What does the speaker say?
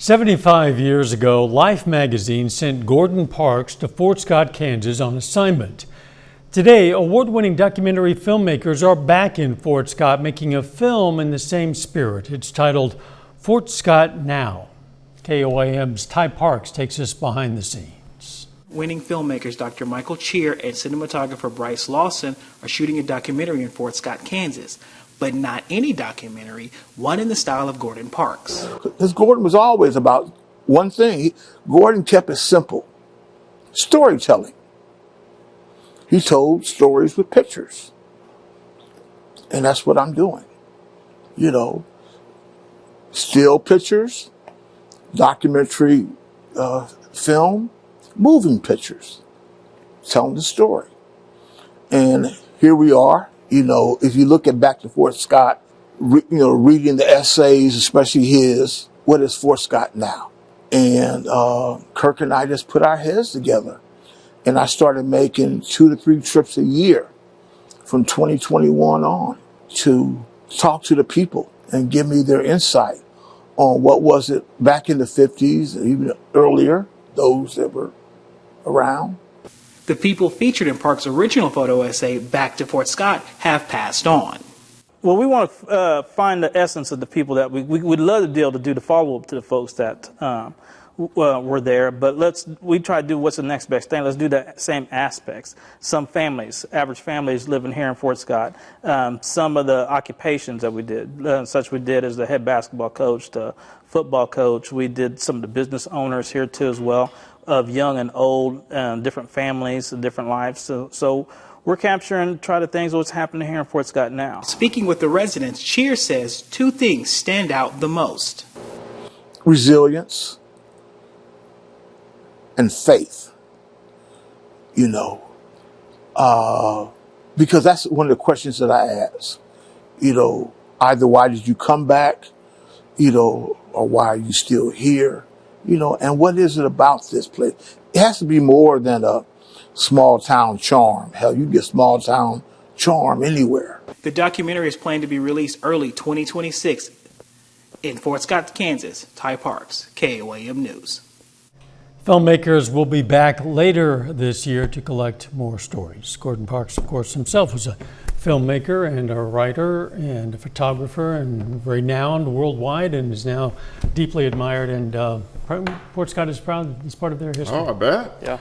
75 years ago, Life magazine sent Gordan Parks to Fort Scott, Kansas on assignment. Today, award-winning documentary filmmakers are back in Fort Scott making a film in the same spirit. It's titled Fort Scott Now. KOAM's Ty Parks takes us behind the scenes. Winning filmmakers Dr. Michael Cheer and cinematographer Bryce Lawson are shooting a documentary in Fort Scott, Kansas. But not any documentary, one in the style of Gordan Parks. Because Gordan was always about one thing. Gordan kept it simple. Storytelling. He told stories with pictures. And that's what I'm doing. You know, still pictures, documentary film, moving pictures, telling the story. And here we are. You know, if you look at back to Fort Scott, reading the essays, especially his, what is Fort Scott now? And Kirk and I just put our heads together. And I started making 2 to 3 trips a year from 2021 on to talk to the people and give me their insight on what was it back in the 50s and even earlier, those that were around. The people featured in Parks' original photo essay, Back to Fort Scott, have passed on. Well, we want to find the essence of the people that we'd love to deal to do the follow-up to the folks that were there, but we try to do what's the next best thing. Let's do the same aspects. Some families, average families living here in Fort Scott, some of the occupations that we did, such we did as the head basketball coach, the football coach. We did some of the business owners here too as well, of young and old, different families, different lives. So we're capturing, try to things what's happening here in Fort Scott now. Speaking with the residents, Cheer says 2 things stand out the most. Resilience and faith, because that's one of the questions that I ask. Either why did you come back, or why are you still here? And what is it about this place? It has to be more than a small town charm. Hell, you get small town charm anywhere. The documentary is planned to be released early 2026 in Fort Scott, Kansas. Ty Parks, KOAM News. Filmmakers will be back later this year to collect more stories. Gordan Parks, of course, himself was a filmmaker and a writer and a photographer and renowned worldwide and is now deeply admired, and Fort Scott is proud it's part of their history. Oh, I bet. Yeah.